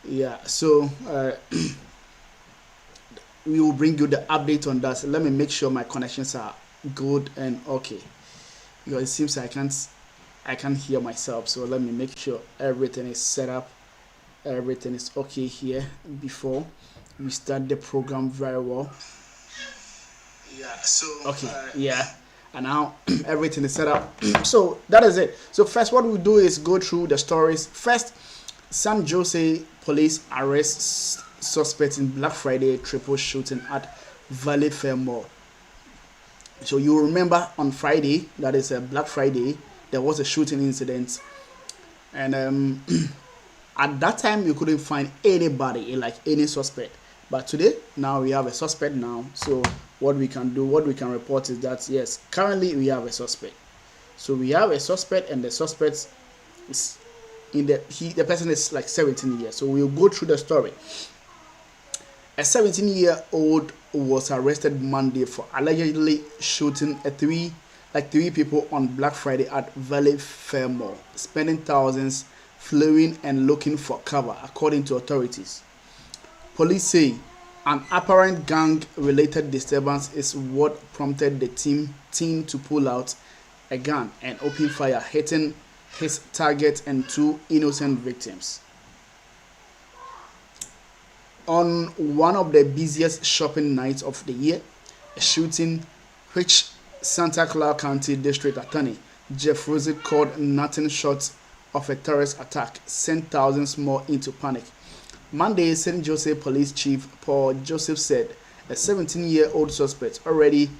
Yeah, so we will bring you the update on that. So let me make sure my connections are good and okay. Because it seems I can't hear myself. So let me make sure everything is set up, everything is okay here before we start the program very well. Yeah, so Okay, yeah. And now everything is set up. So that is it. So first what we do is go through the stories. First, San Jose police arrest suspect in Black Friday triple shooting at Valley Fair Mall. So you remember on Friday, that is a Black Friday, there was a shooting incident, and at that time you couldn't find anybody, like any suspect. But today, now we have a suspect now. So what we can do, what we can report is that yes, currently we have a suspect. So we have a suspect, and the suspect is the person is like 17 years. So we'll go through the story. A 17-year-old was arrested Monday for allegedly shooting three people on Black Friday at Valley Fair Mall, spending thousands fleeing and looking for cover, according to authorities. Police say an apparent gang-related disturbance is what prompted the teen to pull out a gun and open fire, hitting his target and two innocent victims. On one of the busiest shopping nights of the year, a shooting which Santa Clara County District Attorney Jeff Rossi called nothing short of a terrorist attack sent thousands more into panic. Monday, St. Joseph Police Chief Paul Joseph said a 17-year-old suspect already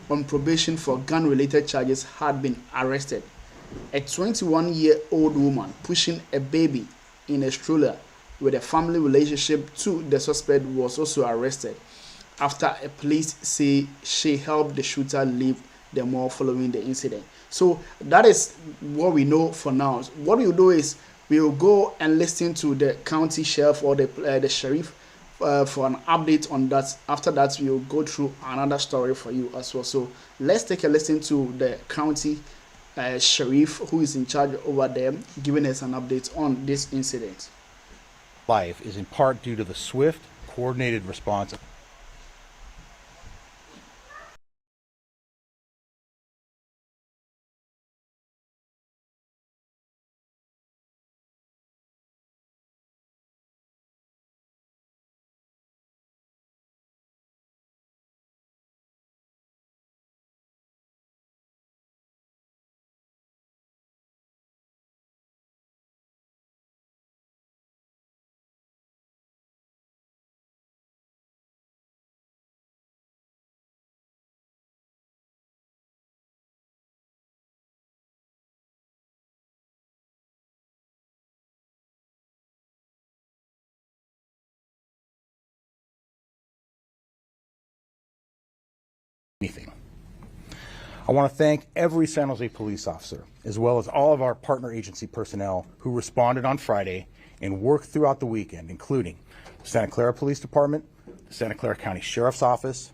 on probation for gun-related charges had been arrested. A 21-year-old woman pushing a baby in a stroller with a family relationship to the suspect was also arrested after a police say she helped the shooter leave the mall following the incident. So that is what we know for now. What we'll do is we will go and listen to the county sheriff or the sheriff for an update on that. After that, we will go through another story for you as well. So let's take a listen to the county sheriff who is in charge over there, giving us an update on this incident. Life is in part due to the swift, coordinated response. Anything. I want to thank every San Jose police officer, as well as all of our partner agency personnel who responded on Friday and worked throughout the weekend, including the Santa Clara Police Department, the Santa Clara County Sheriff's Office,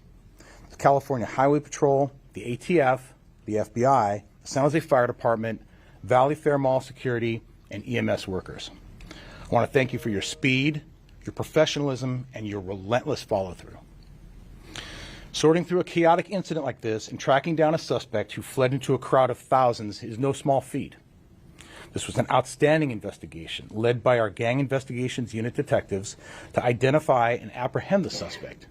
the California Highway Patrol, the ATF, the FBI, the San Jose Fire Department, Valley Fair Mall Security, and EMS workers. I want to thank you for your speed, your professionalism, and your relentless follow-through. Sorting through a chaotic incident like this and tracking down a suspect who fled into a crowd of thousands is no small feat. This was an outstanding investigation led by our Gang Investigations Unit detectives to identify and apprehend the suspect.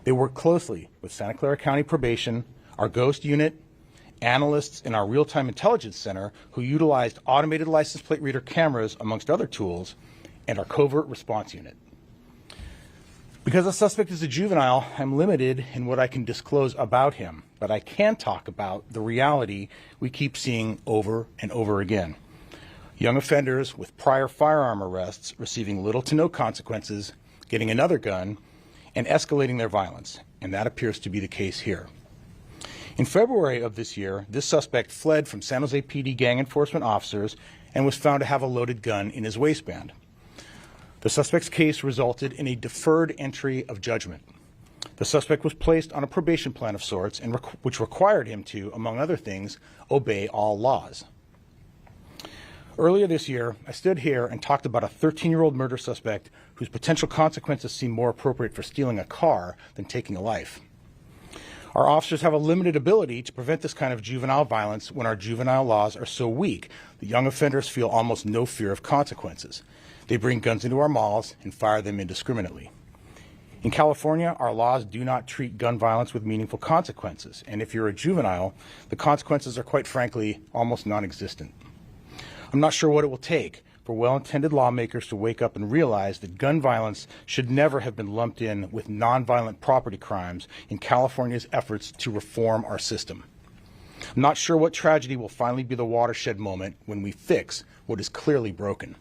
They worked closely with Santa Clara County Probation, our Ghost Unit, analysts in our Real-Time Intelligence Center who utilized automated license plate reader cameras, amongst other tools, and our Covert Response Unit. Because the suspect is a juvenile, I'm limited in what I can disclose about him, but I can talk about the reality we keep seeing over and over again. Young offenders with prior firearm arrests receiving little to no consequences, getting another gun, and escalating their violence, and that appears to be the case here. In February of this year, this suspect fled from San Jose PD gang enforcement officers and was found to have a loaded gun in his waistband. The suspect's case resulted in a deferred entry of judgment. The suspect was placed on a probation plan of sorts, which required him to, among other things, obey all laws. Earlier this year, I stood here and talked about a 13-year-old murder suspect whose potential consequences seem more appropriate for stealing a car than taking a life. Our officers have a limited ability to prevent this kind of juvenile violence when our juvenile laws are so weak that young offenders feel almost no fear of consequences. They bring guns into our malls and fire them indiscriminately. In California, our laws do not treat gun violence with meaningful consequences, and if you're a juvenile, the consequences are quite frankly almost non-existent. I'm not sure what it will take for well-intended lawmakers to wake up and realize that gun violence should never have been lumped in with nonviolent property crimes in California's efforts to reform our system. I'm not sure what tragedy will finally be the watershed moment when we fix what is clearly broken.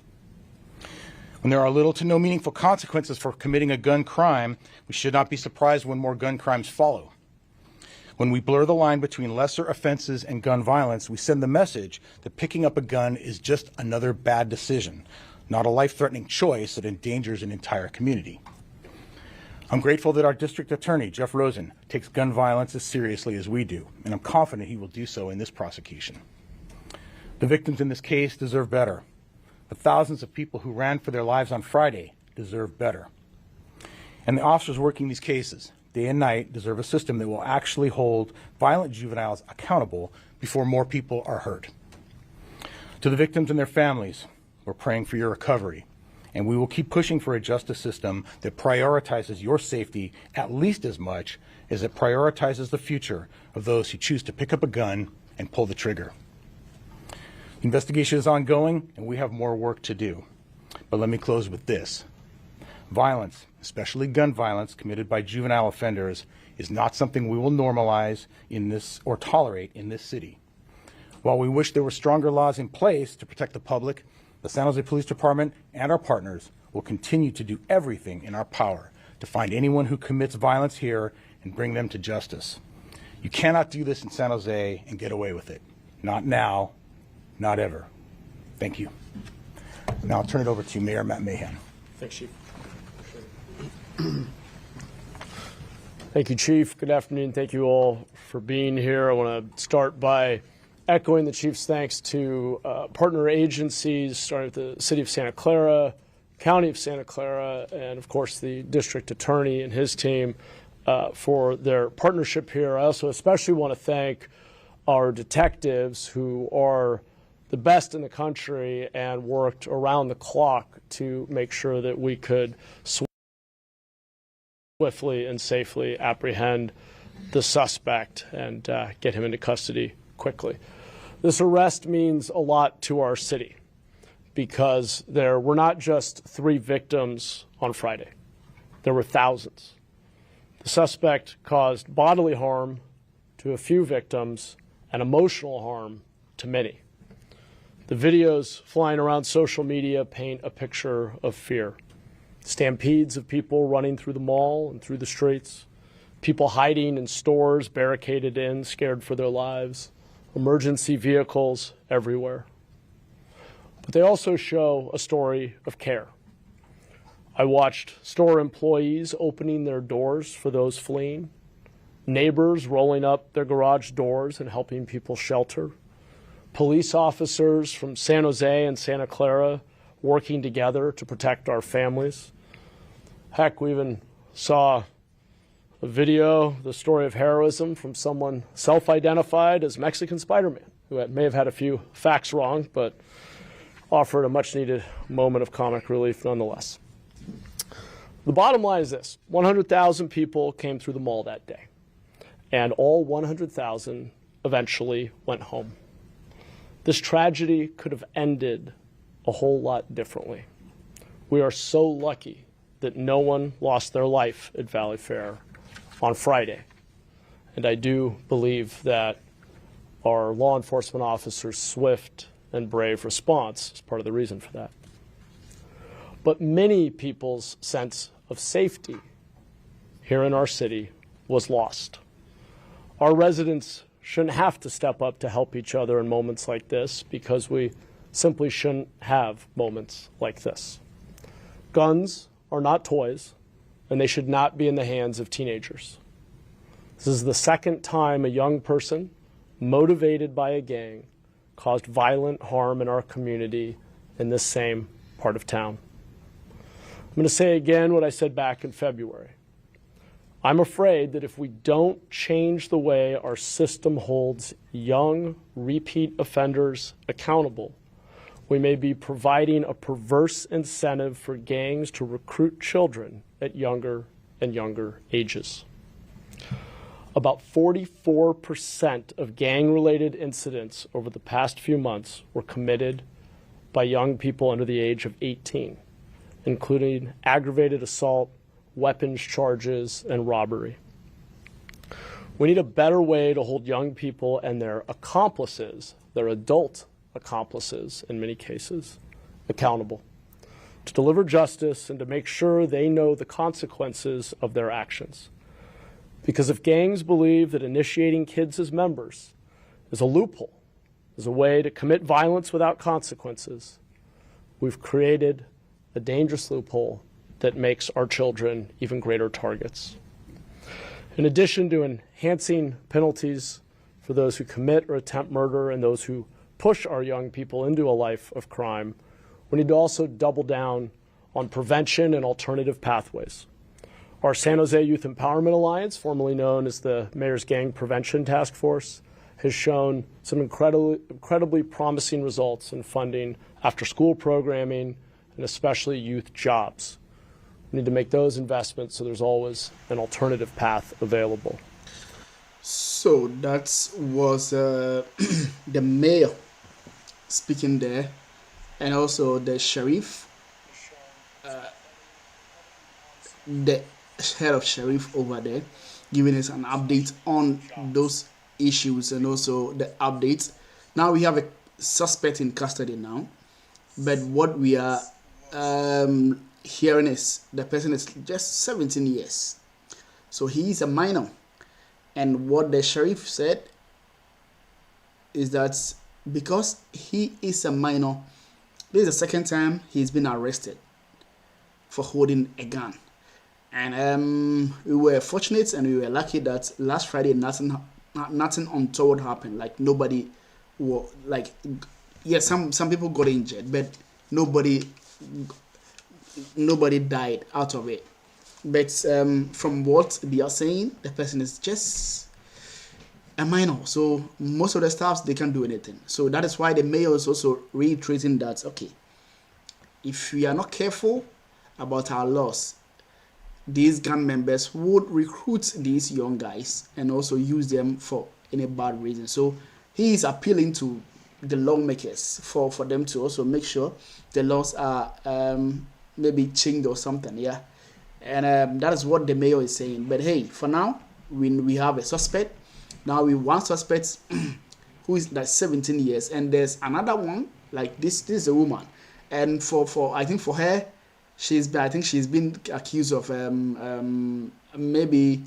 When there are little to no meaningful consequences for committing a gun crime, we should not be surprised when more gun crimes follow. When we blur the line between lesser offenses and gun violence, we send the message that picking up a gun is just another bad decision, not a life-threatening choice that endangers an entire community. I'm grateful that our district attorney, Jeff Rosen, takes gun violence as seriously as we do, and I'm confident he will do so in this prosecution. The victims in this case deserve better. The thousands of people who ran for their lives on Friday deserve better. And the officers working these cases, day and night, deserve a system that will actually hold violent juveniles accountable before more people are hurt. To the victims and their families, we're praying for your recovery, and we will keep pushing for a justice system that prioritizes your safety at least as much as it prioritizes the future of those who choose to pick up a gun and pull the trigger. The investigation is ongoing, and we have more work to do. But let me close with this. Violence, especially gun violence committed by juvenile offenders, is not something we will normalize in this or tolerate in this city. While we wish there were stronger laws in place to protect the public, the San Jose Police Department and our partners will continue to do everything in our power to find anyone who commits violence here and bring them to justice. You cannot do this in San Jose and get away with it. Not now, not ever. Thank you. Now I'll turn it over to Mayor Matt Mahan. Thanks, Chief. Thank you, Chief. Good afternoon. Thank you all for being here. I want to start by echoing the Chief's thanks to partner agencies, starting with the City of Santa Clara, County of Santa Clara, and of course the District Attorney and his team for their partnership here. I also especially want to thank our detectives who are the best in the country and worked around the clock to make sure that we could swiftly and safely apprehend the suspect and get him into custody quickly. This arrest means a lot to our city because there were not just 3 victims on Friday. There were thousands. The suspect caused bodily harm to a few victims and emotional harm to many. The videos flying around social media paint a picture of fear. Stampedes of people running through the mall and through the streets, people hiding in stores, barricaded in, scared for their lives, emergency vehicles everywhere. But they also show a story of care. I watched store employees opening their doors for those fleeing, neighbors rolling up their garage doors and helping people shelter, police officers from San Jose and Santa Clara working together to protect our families. Heck, we even saw a video, the story of heroism from someone self-identified as Mexican Spider-Man, who may have had a few facts wrong, but offered a much-needed moment of comic relief nonetheless. The bottom line is this: 100,000 people came through the mall that day, and all 100,000 eventually went home. This tragedy could have ended a whole lot differently. We are so lucky that no one lost their life at Valley Fair on Friday. And I do believe that our law enforcement officers' swift and brave response is part of the reason for that. But many people's sense of safety here in our city was lost. Our residents shouldn't have to step up to help each other in moments like this because we simply shouldn't have moments like this. Guns are not toys, and they should not be in the hands of teenagers. This is the second time a young person motivated by a gang caused violent harm in our community in this same part of town. I'm going to say again what I said back in February. I'm afraid that if we don't change the way our system holds young repeat offenders accountable, we may be providing a perverse incentive for gangs to recruit children at younger and younger ages. About 44% of gang-related incidents over the past few months were committed by young people under the age of 18, including aggravated assault, weapons charges, and robbery. We need a better way to hold young people and their accomplices, their adult accomplices in many cases, accountable, to deliver justice and to make sure they know the consequences of their actions. Because if gangs believe that initiating kids as members is a loophole, is a way to commit violence without consequences, we've created a dangerous loophole that makes our children even greater targets. In addition to enhancing penalties for those who commit or attempt murder and those who push our young people into a life of crime, we need to also double down on prevention and alternative pathways. Our San Jose Youth Empowerment Alliance, formerly known as the Mayor's Gang Prevention Task Force, has shown some incredibly promising results in funding after-school programming and especially youth jobs. We need to make those investments so there's always an alternative path available. So that was the mayor speaking there, and also the sheriff, the head of sheriff over there, giving us an update on those issues and also the updates. Now we have a suspect in custody now, but what we are hearing is the person is just 17 years, so he is a minor. And what the sheriff said is that because he is a minor, this is the second time he's been arrested for holding a gun. And we were fortunate and we were lucky that last Friday nothing untoward happened. Like nobody, some people got injured, but nobody died out of it. But from what they are saying, the person is just a minor. So most of the staffs, they can't do anything. So that is why the mayor is also reiterating that, okay, if we are not careful about our laws, these gang members would recruit these young guys and also use them for any bad reason. So he is appealing to the lawmakers for them to also make sure the laws are maybe changed or something, yeah. And that is what the mayor is saying. But hey, for now, we have a suspect. Now we one suspect who is like 17 years, and there's another one like this. This is a woman, and for I think for her, she's been accused of maybe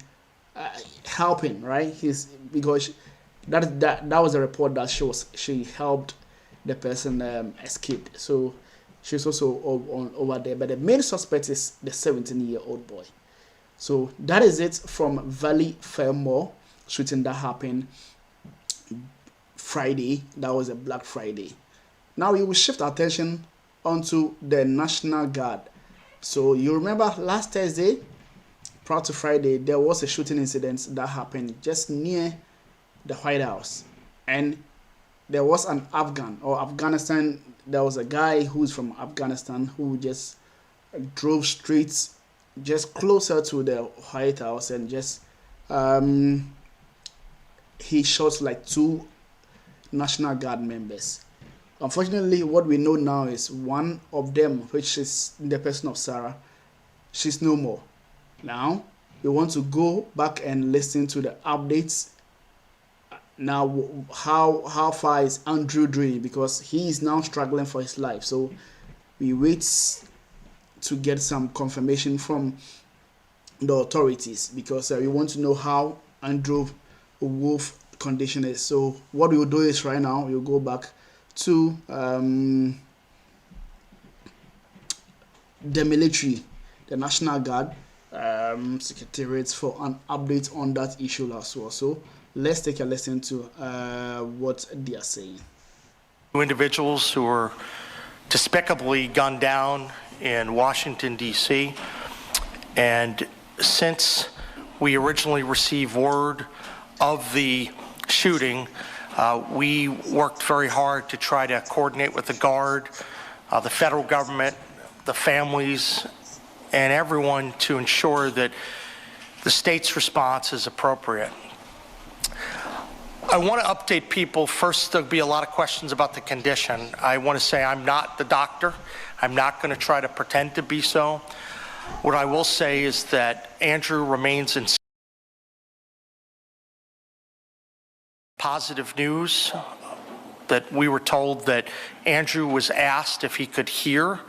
helping, right? Because that was a report that shows she helped the person escape. So she's also over there. But the main suspect is the 17-year-old boy. So that is it from Valley Fairmore shooting that happened Friday. That was a Black Friday. Now we will shift our attention onto the National Guard. So you remember last Thursday, prior to Friday, there was a shooting incident that happened just near the White House. And there was an Afghanistan. There was a guy who's from Afghanistan who just drove straight just closer to the White House and just he shot like 2 National Guard members. Unfortunately, what we know now is one of them, which is the person of Sarah, she's no more. Now we want to go back and listen to the updates. Now, how far is Andrew doing? Because he is now struggling for his life. So we wait to get some confirmation from the authorities, because we want to know how Andrew Wolf condition is. So what we will do is right now we'll go back to the military, the National Guard Secretariat for an update on that issue as well. So let's take a listen to what they are saying. individuals who were despicably gunned down in Washington, D.C. And since we originally received word of the shooting, we worked very hard to try to coordinate with the Guard, the federal government, the families, and everyone to ensure that the state's response is appropriate. I want to update people. First, there'll be a lot of questions about the condition. I want to say I'm not the doctor. I'm not going to try to pretend to be so. What I will say is that Andrew remains in positive news, that we were told that Andrew was asked if he could hear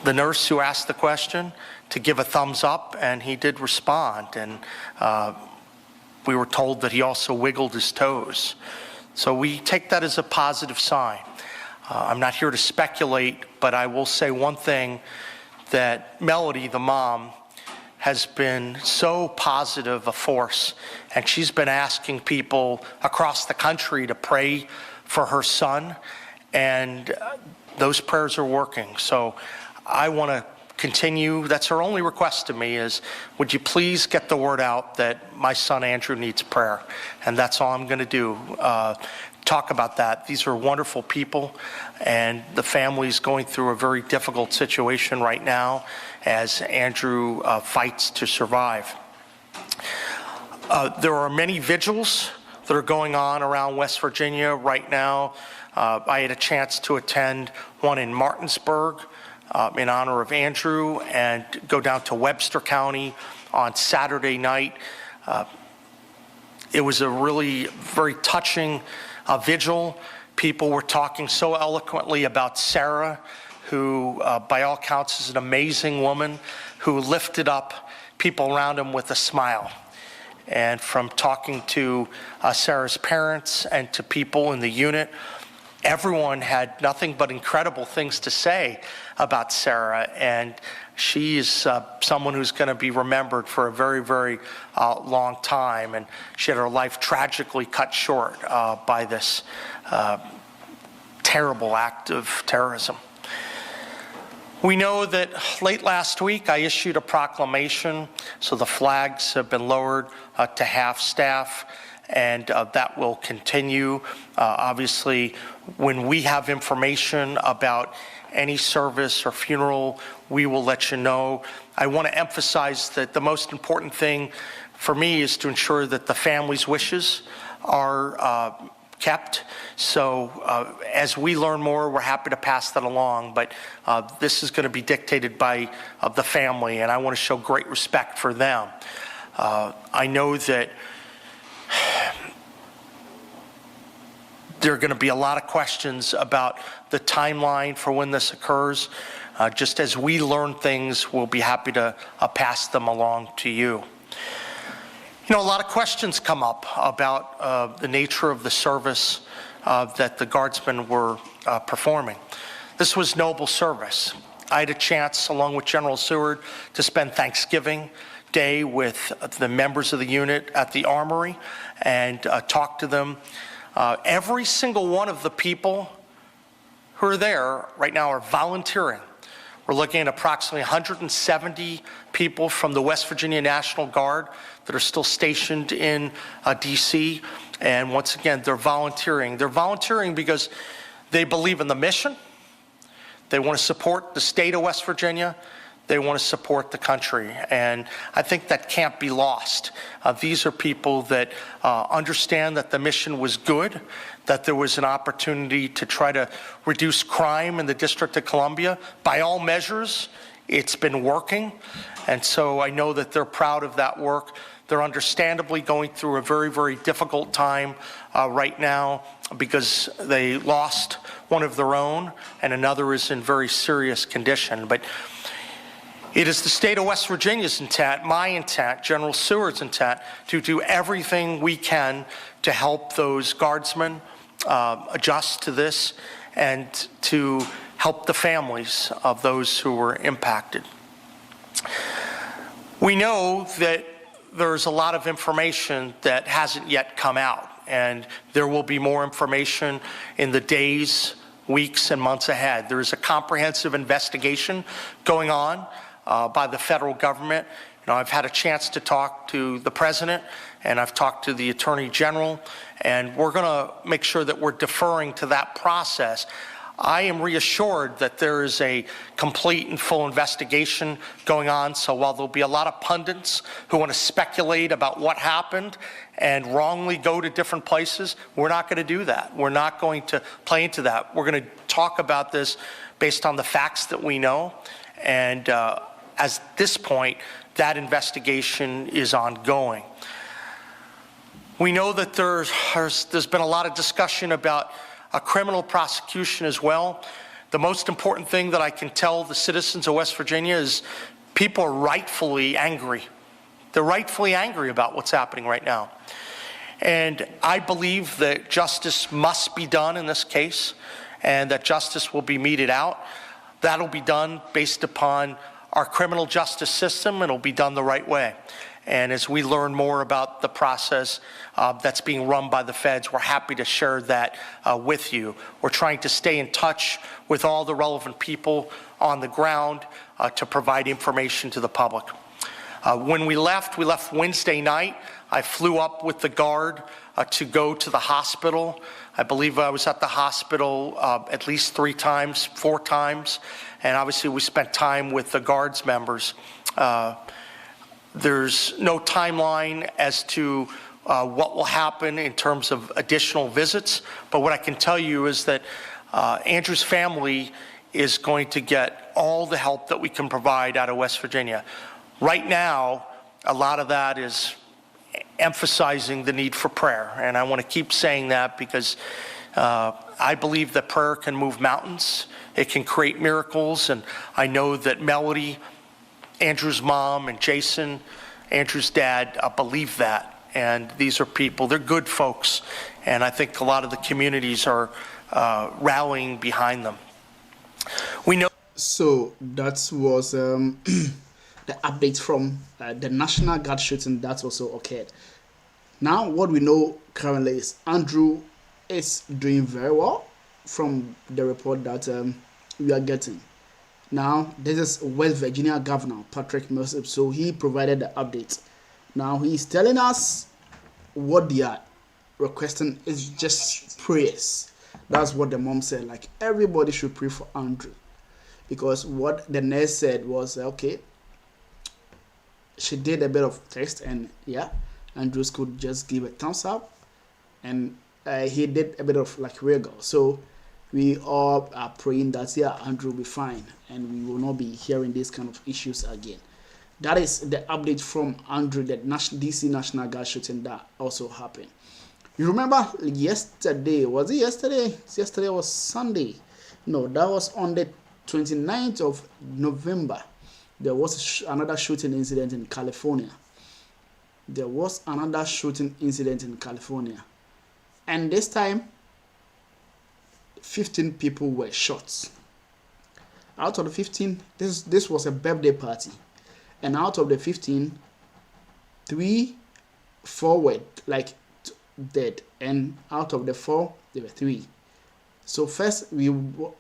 the nurse who asked the question to give a thumbs up, and he did respond. And we were told that he also wiggled his toes. So we take that as a positive sign. I'm not here to speculate, but I will say one thing, that Melody, the mom, has been so positive a force, and she's been asking people across the country to pray for her son, and those prayers are working. So I want to continue. That's her only request to me is, would you please get the word out that my son Andrew needs prayer? And that's all I'm going to do. Talk about that. These are wonderful people, and the family's going through a very difficult situation right now as Andrew fights to survive. There are many vigils that are going on around West Virginia right now. I had a chance to attend one in Martinsburg in honor of Andrew, and go down to Webster County on Saturday night. It was a really very touching vigil. People were talking so eloquently about Sarah, who by all counts is an amazing woman who lifted up people around him with a smile. And from talking to Sarah's parents and to people in the unit, everyone had nothing but incredible things to say about Sarah, and she is someone who's going to be remembered for a very, very long time, and she had her life tragically cut short by this terrible act of terrorism. We know that late last week I issued a proclamation, so the flags have been lowered to half staff, and that will continue. Obviously, when we have information about any service or funeral, we will let you know. I want to emphasize that the most important thing for me is to ensure that the family's wishes are kept. So as we learn more, we're happy to pass that along, but this is going to be dictated by the family, and I want to show great respect for them. I know that there are going to be a lot of questions about the timeline for when this occurs. Just as we learn things, we'll be happy to pass them along to you. You know, a lot of questions come up about the nature of the service that the Guardsmen were performing. This was noble service. I had a chance, along with General Seward, to spend Thanksgiving Day with the members of the unit at the Armory and talk to them. Every single one of the people who are there right now are volunteering. We're looking at approximately 170 people from the West Virginia National Guard that are still stationed in D.C. And once again, they're volunteering. They're volunteering because they believe in the mission. They want to support the state of West Virginia. They want to support the country, and I think that can't be lost. These are people that understand that the mission was good, that there was an opportunity to try to reduce crime in the District of Columbia. By all measures, it's been working, and so I know that they're proud of that work. They're understandably going through a very, very difficult time right now because they lost one of their own, and another is in very serious condition. But it is the state of West Virginia's intent, my intent, General Seward's intent, to do everything we can to help those Guardsmen adjust to this and to help the families of those who were impacted. We know that there's a lot of information that hasn't yet come out, and there will be more information in the days, weeks, and months ahead. There is a comprehensive investigation going on by the federal government. You know, I've had a chance to talk to the president, and I've talked to the attorney general, and we're going to make sure that we're deferring to that process. I am reassured that there is a complete and full investigation going on. So while there'll be a lot of pundits who want to speculate about what happened and wrongly go to different places, we're not going to do that. We're not going to play into that. We're going to talk about this based on the facts that we know. And at this point, that investigation is ongoing. We know that there's been a lot of discussion about a criminal prosecution as well. The most important thing that I can tell the citizens of West Virginia is people are rightfully angry. They're rightfully angry about what's happening right now. And I believe that justice must be done in this case, and that justice will be meted out. That'll be done based upon our criminal justice system, and it'll be done the right way. And as we learn more about the process that's being run by the feds, we're happy to share that with you. We're trying to stay in touch with all the relevant people on the ground to provide information to the public. When we left Wednesday night. I flew up with the Guard to go to the hospital. I believe I was at the hospital at least 4 times. And obviously we spent time with the Guard's members. There's no timeline as to what will happen in terms of additional visits, but what I can tell you is that Andrew's family is going to get all the help that we can provide out of West Virginia. Right now, a lot of that is emphasizing the need for prayer, and I want to keep saying that because I believe that prayer can move mountains. It can create miracles, and I know that Melody, Andrew's mom, and Jason, Andrew's dad, believe that. And these are people, they're good folks. And I think a lot of the communities are rallying behind them. We know. So that was the update from the National Guard shooting that also occurred. Now, what we know currently is Andrew is doing very well from the report that we are getting. Now, this is West Virginia Governor Patrick Millsap, so he provided the update. Now, he's telling us what they are requesting is just prayers. That's what the mom said, like everybody should pray for Andrew. Because what the nurse said was, okay, she did a bit of test and yeah, Andrew could just give a thumbs up. And he did a bit of like wiggle. So we all are praying that, yeah, Andrew will be fine and we will not be hearing these kind of issues again. That is the update from Andrew, the DC National Guard shooting that also happened. You remember yesterday, was it yesterday? Yesterday was Sunday. No, that was on the 29th of November. There was another shooting incident in California. There was another shooting incident in California. And this time, 15 people were shot. Out of the 15, this was a birthday party. And out of the 15, 4 were like dead. And out of the 4, there were 3. So first,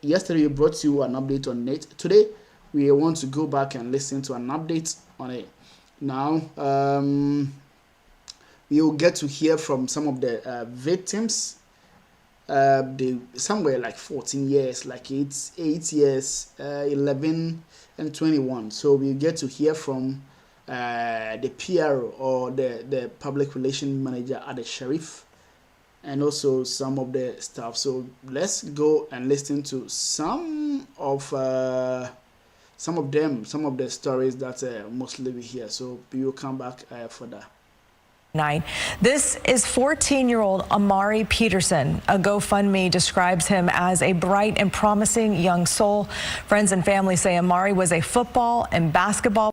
yesterday we brought you an update on it. Today, we want to go back and listen to an update on it. Now, we will get to hear from some of the victims. Some were like 14 years, like 8 years, 11 and 21. So we get to hear from the PRO or the public relations manager at the sheriff, and also some of the staff. So let's go and listen to some of the stories that mostly we hear. So we will come back for that. This is 14-year-old Amari Peterson. A GoFundMe describes him as a bright and promising young soul. Friends and family say Amari was a football and basketball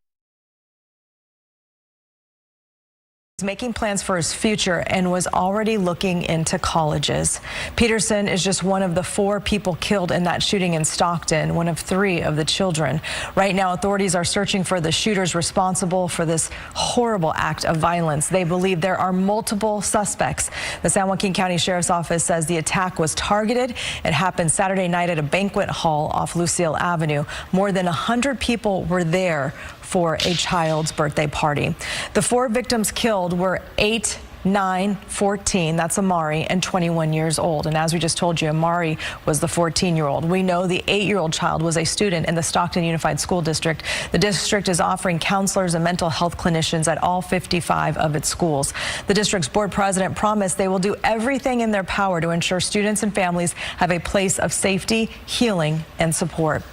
He's making plans for his future and was already looking into colleges. Peterson is just one of the 4 people killed in that shooting in Stockton, one of 3 of the children. Right now, authorities are searching for the shooters responsible for this horrible act of violence. They believe there are multiple suspects. The San Joaquin County Sheriff's Office says the attack was targeted. It happened Saturday night at a banquet hall off Lucille Avenue. More than 100 people were there for a child's birthday party. The 4 victims killed were 8, 9, 14, that's Amari, and 21 years old. And as we just told you, Amari was the 14-year-old. We know the 8-year-old child was a student in the Stockton Unified School District. The district is offering counselors and mental health clinicians at all 55 of its schools. The district's board president promised they will do everything in their power to ensure students and families have a place of safety, healing, and support.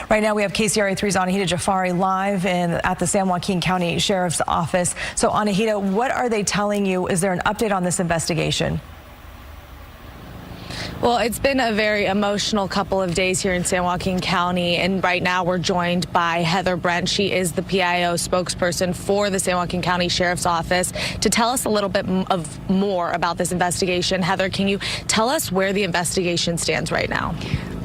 Right now, we have KCRA 3's Anahita Jafari live at the San Joaquin County Sheriff's Office. So, Anahita, what are they telling you? Is there an update on this investigation? Well, it's been a very emotional couple of days here in San Joaquin County, and right now we're joined by Heather Brent. She is the PIO spokesperson for the San Joaquin County Sheriff's Office to tell us a little bit more about this investigation. Heather, can you tell us where the investigation stands right now?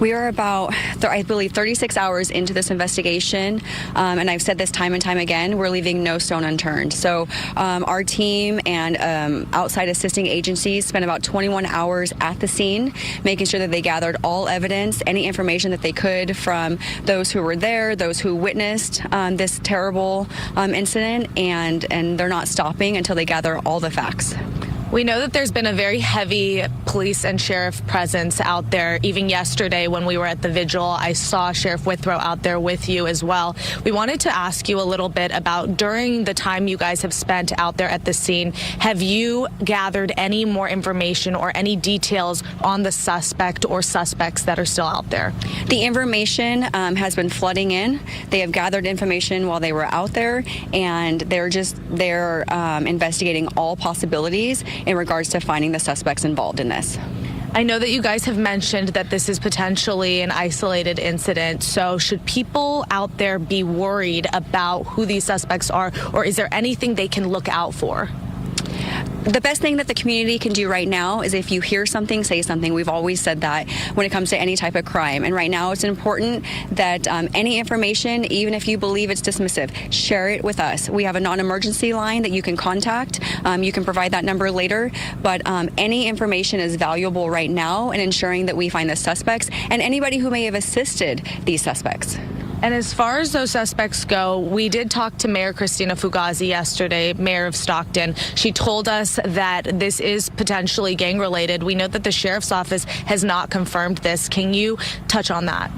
We are about, I believe, 36 hours into this investigation, and I've said this time and time again, we're leaving no stone unturned. So our team and outside assisting agencies spent about 21 hours at the scene, making sure that they gathered all evidence, any information that they could from those who were there, those who witnessed this terrible incident, and they're not stopping until they gather all the facts. We know that there's been a very heavy police and sheriff presence out there. Even yesterday when we were at the vigil, I saw Sheriff Withrow out there with you as well. We wanted to ask you a little bit about, during the time you guys have spent out there at the scene, have you gathered any more information or any details on the suspect or suspects that are still out there? The information has been flooding in. They have gathered information while they were out there, and they're investigating all possibilities in regards to finding the suspects involved in this. I know that you guys have mentioned that this is potentially an isolated incident, so should people out there be worried about who these suspects are, or is there anything they can look out for? The best thing that the community can do right now is, if you hear something, say something. We've always said that when it comes to any type of crime. And right now it's important that any information, even if you believe it's dismissive, share it with us. We have a non-emergency line that you can contact. You can provide that number later. But any information is valuable right now in ensuring that we find the suspects and anybody who may have assisted these suspects. And as far as those suspects go, we did talk to Mayor Christina Fugazi yesterday, Mayor of Stockton. She told us that this is potentially gang-related. We know that the Sheriff's Office has not confirmed this. Can you touch on that?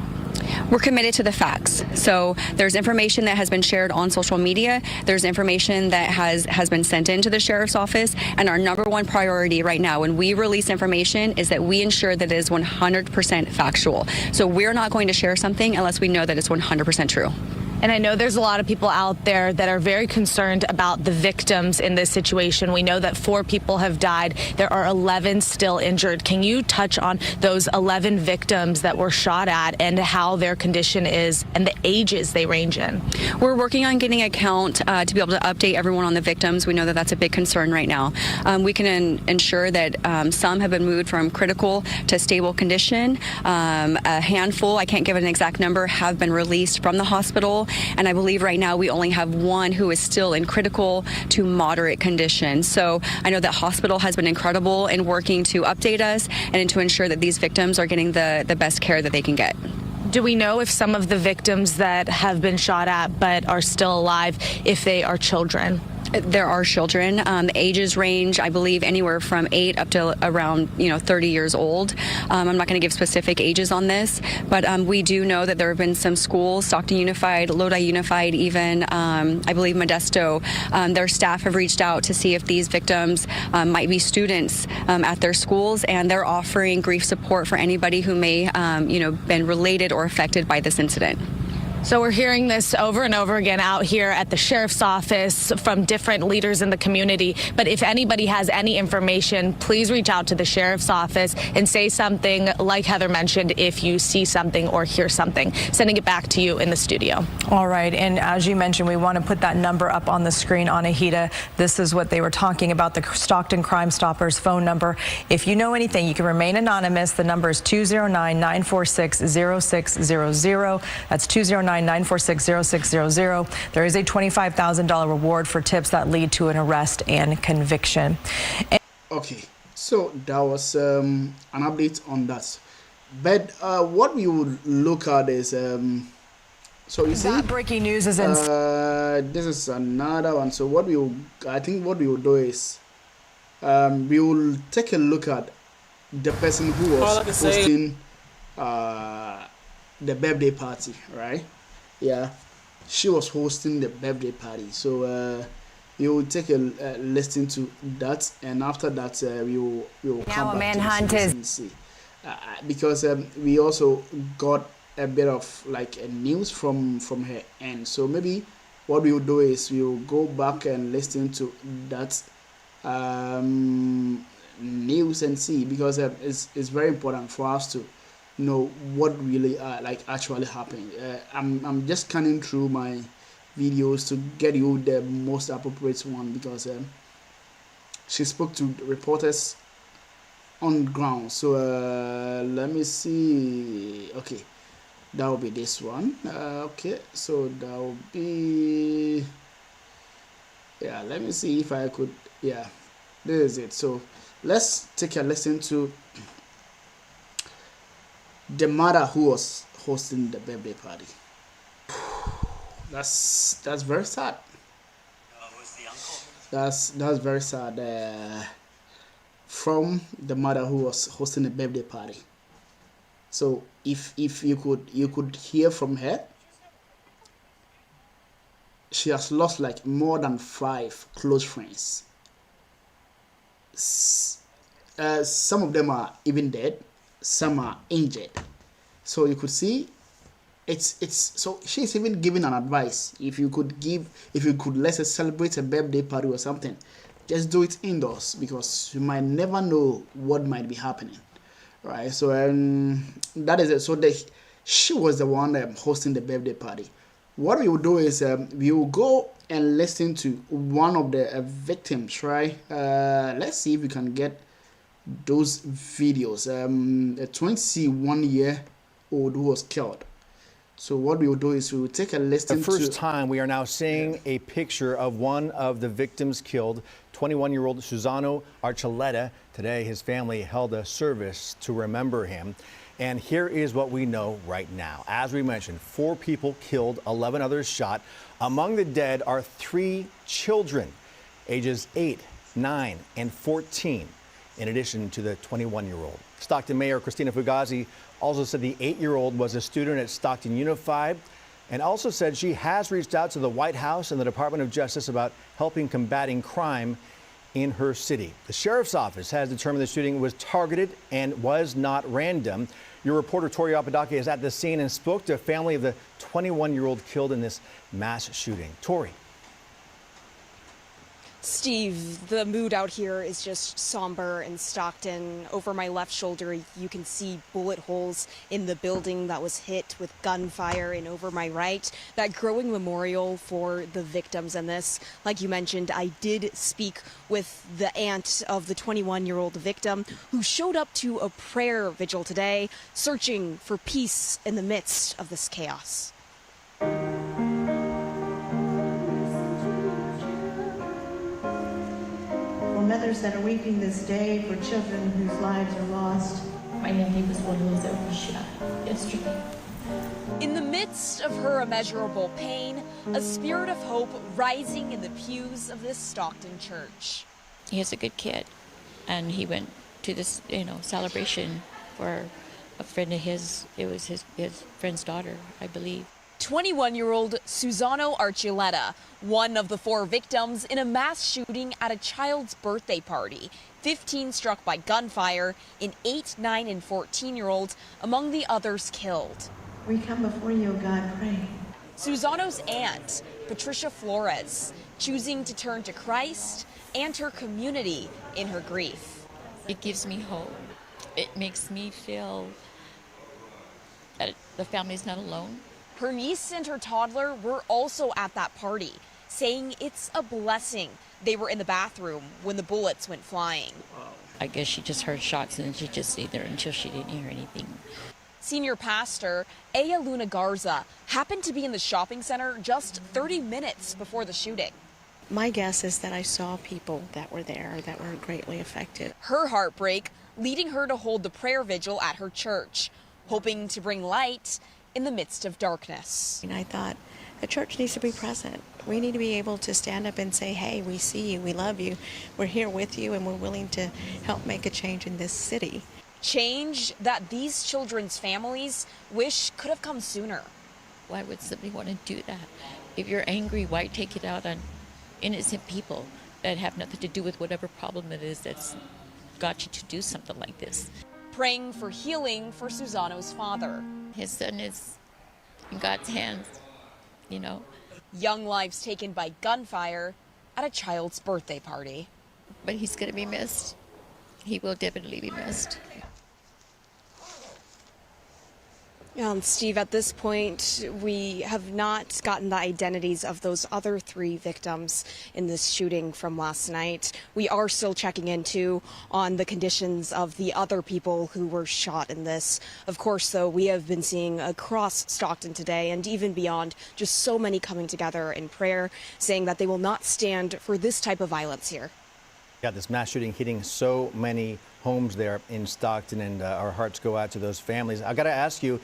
We're committed to the facts. So there's information that has been shared on social media. There's information that has been sent into the Sheriff's Office. And our number one priority right now when we release information is that we ensure that it is 100% factual. So we're not going to share something unless we know that it's 100% true. And I know there's a lot of people out there that are very concerned about the victims in this situation. We know that 4 people have died. There are 11 still injured. Can you touch on those 11 victims that were shot at and how their condition is and the ages they range in? We're working on getting a count to be able to update everyone on the victims. We know that that's a big concern right now. We can ensure that some have been moved from critical to stable condition. A handful, I can't give an exact number, have been released from the hospital. And I believe right now we only have 1 who is still in critical to moderate condition. So I know that hospital has been incredible in working to update us and to ensure that these victims are getting the best care that they can get. Do we know if some of the victims that have been shot at but are still alive, if they are children? There are children. The ages range, I believe, anywhere from 8 up to around 30 years old. I'm not going to give specific ages on this, but we do know that there have been some schools, Stockton Unified, Lodi Unified, even I believe Modesto. Their staff have reached out to see if these victims might be students at their schools, and they're offering grief support for anybody who may, been related or affected by this incident. So we're hearing this over and over again out here at the sheriff's office from different leaders in the community. But if anybody has any information, please reach out to the sheriff's office and say something like Heather mentioned if you see something or hear something. Sending it back to you in the studio. All right. And as you mentioned, we want to put that number up on the screen, Anahita. This is what they were talking about, the Stockton Crime Stoppers phone number. If you know anything, you can remain anonymous. The number is 209-946-0600. That's 209-946-0600. There is a $25,000 reward for tips that lead to an arrest and conviction. Okay, so that was an update on that. But what we would look at is, so you see, that breaking news is in. This is another one. So I think what we will do is, we will take a look at the person who was hosting the birthday party, right? Yeah, she was hosting the birthday party. So you will take a listen to that, and after that we will come back manhunt to this and see, because we also got a bit of like a news from her end. So maybe what we will do is we will go back and listen to that news and see, because it's very important for us to know what really actually happened. I'm just scanning through my videos to get you the most appropriate one, because she spoke to reporters on ground. So let me see. Okay, that will be this one. Okay, so that will be, yeah, let me see if I could, yeah, this is it. So let's take a listen to the mother who was hosting the birthday party. That's very sad. That's very sad. From the mother who was hosting the birthday party. So if you could hear from her, she has lost like more than 5 close friends. Some of them are even dead, some are injured. So you could see it's so she's even giving an advice. If you could let's say celebrate a birthday party or something, just do it indoors, because you might never know what might be happening, right? So that is it. So she was the one hosting the birthday party. What we will do is we will go and listen to one of the victims, right? Let's see if we can get those videos. A 21-year-old who was killed. So what we will do is we will take a listen to... The first time we are now seeing a picture of one of the victims killed, 21-year-old Susano Archuleta. Today, his family held a service to remember him. And here is what we know right now. As we mentioned, 4 people killed, 11 others shot. Among the dead are 3 children, ages 8, 9, and 14, in addition to the 21-year-old. Stockton Mayor Christina Fugazi also said the 8-year-old was a student at Stockton Unified, and also said she has reached out to the White House and the Department of Justice about helping combating crime in her city. The sheriff's office has determined the shooting was targeted and was not random. Your reporter Tori Apodaca is at the scene and spoke to a family of the 21-year-old killed in this mass shooting. Tori. Steve, the mood out here is just somber in Stockton. Over my left shoulder, you can see bullet holes in the building that was hit with gunfire, and over my right, that growing memorial for the victims in this. Like you mentioned, I did speak with the aunt of the 21-year-old victim, who showed up to a prayer vigil today, searching for peace in the midst of this chaos. Mothers that are weeping this day for children whose lives are lost. My nephew was one who was shot yesterday. In the midst of her immeasurable pain, a spirit of hope rising in the pews of this Stockton church. He is a good kid, and he went to this, celebration for a friend of his. It was his friend's daughter, I believe. 21-year-old Susano Archuleta, one of the 4 victims in a mass shooting at a child's birthday party. 15 struck by gunfire, and 8, 9, and 14-year-olds among the others killed. We come before you, O God, praying. Susano's aunt, Patricia Flores, choosing to turn to Christ and her community in her grief. It gives me hope. It makes me feel that the family's not alone. Her niece and her toddler were also at that party, saying it's a blessing they were in the bathroom when the bullets went flying. I guess she just heard shots and she just stayed there until she didn't hear anything. Senior pastor Aya Luna Garza happened to be in the shopping center just 30 minutes before the shooting. My guess is that I saw people that were there that were greatly affected. Her heartbreak leading her to hold the prayer vigil at her church, hoping to bring light in the midst of darkness. And I thought the church needs to be present. We need to be able to stand up and say, hey, we see you, we love you, we're here with you, and we're willing to help make a change in this city. Change that these children's families wish could have come sooner. Why would somebody want to do that? If you're angry, why take it out on innocent people that have nothing to do with whatever problem it is that's got you to do something like this? Praying for healing for Susano's father. His son is in God's hands, you know. Young lives taken by gunfire at a child's birthday party. But he's going to be missed. He will definitely be missed. Steve, at this point, we have not gotten the identities of those other 3 victims in this shooting from last night. We are still checking into on the conditions of the other people who were shot in this. Of course, though, we have been seeing across Stockton today and even beyond just so many coming together in prayer, saying that they will not stand for this type of violence here. Yeah, this mass shooting hitting so many homes there in Stockton, and our hearts go out to those families. I got to ask you,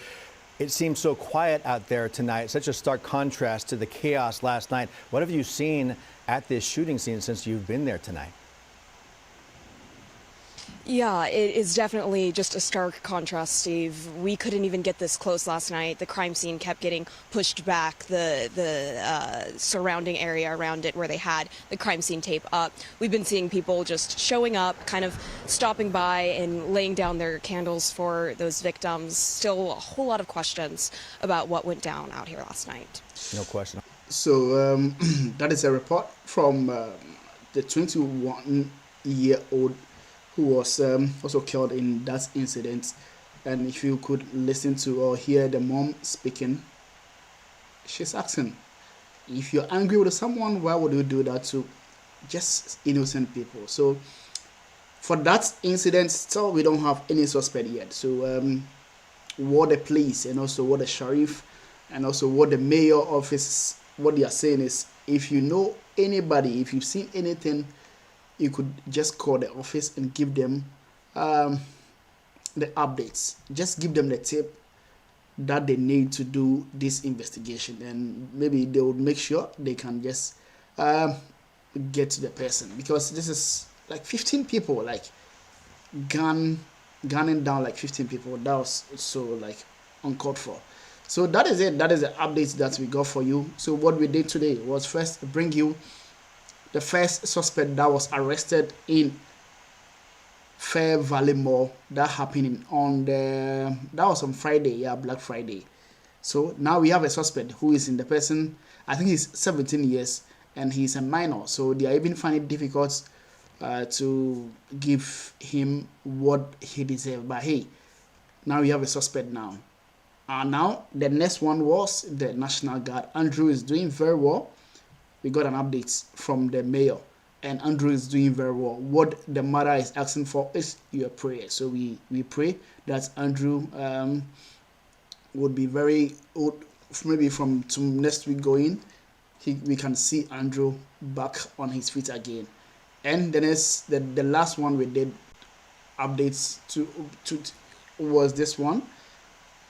it seems so quiet out there tonight, such a stark contrast to the chaos last night. What have you seen at this shooting scene since you've been there tonight? Yeah, it is definitely just a stark contrast, Steve. We couldn't even get this close last night. The crime scene kept getting pushed back, the surrounding area around it where they had the crime scene tape up. We've been seeing people just showing up, kind of stopping by and laying down their candles for those victims. Still a whole lot of questions about what went down out here last night. No question. So that is a report from the 21-year-old who was also killed in that incident. And if you could listen to or hear the mom speaking, she's asking, if you're angry with someone, why would you do that to just innocent people? So for that incident, still we don't have any suspect yet. So what the police and also what the sheriff and also what the mayor office, what they are saying is, if you know anybody, if you've seen anything, you could just call the office and give them the updates. Just give them the tip that they need to do this investigation, and maybe they would make sure they can just get to the person, because this is like 15 people, like gunning down like 15 people. That was so like uncalled for. So that is it. That is the updates that we got for you. So what we did today was first bring you the first suspect that was arrested in Fair Valley Mall. That happened that was on Friday, yeah, Black Friday. So now we have a suspect who is in the person, I think he's 17 years and he's a minor. So they are even finding it difficult to give him what he deserves. But hey, now we have a suspect now. Now the next one was the National Guard. Andrew is doing very well. We got an update from the mayor, and Andrew is doing very well. What the mother is asking for is your prayer. So we pray that Andrew would be maybe from next week going, we can see Andrew back on his feet again. And then the last one we did updates to was this one,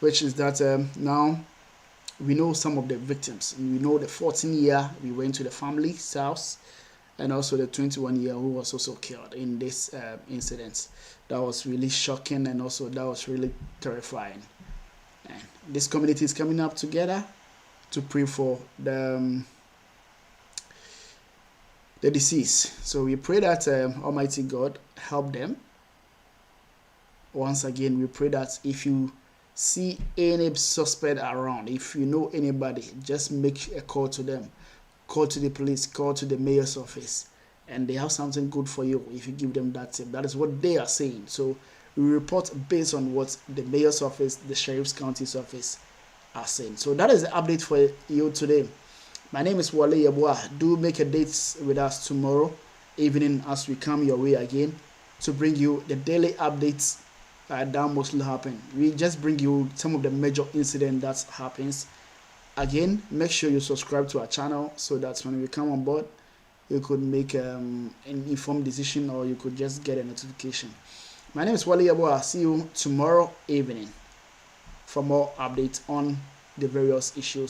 which is that now we know some of the victims. We know the 14-year, we went to the family's house, and also the 21-year who was also killed in this incident. That was really shocking, and also that was really terrifying. And this community is coming up together to pray for the deceased. So we pray that Almighty God help them. Once again, we pray that if you see any suspect around, if you know anybody, just make a call to them. Call to the police, call to the mayor's office, and they have something good for you if you give them that tip. That is what they are saying. So we report based on what the mayor's office, the sheriff's county's office are saying. So that is the update for you today. My name is Wale Yeboah. Do make a date with us tomorrow evening as we come your way again to bring you the daily updates that mostly happen. We just bring you some of the major incidents that happens. Again, make sure you subscribe to our channel so that when we come on board, you could make an informed decision, or you could just get a notification. My name is Wale Yeboah. I'll see you tomorrow evening for more updates on the various issues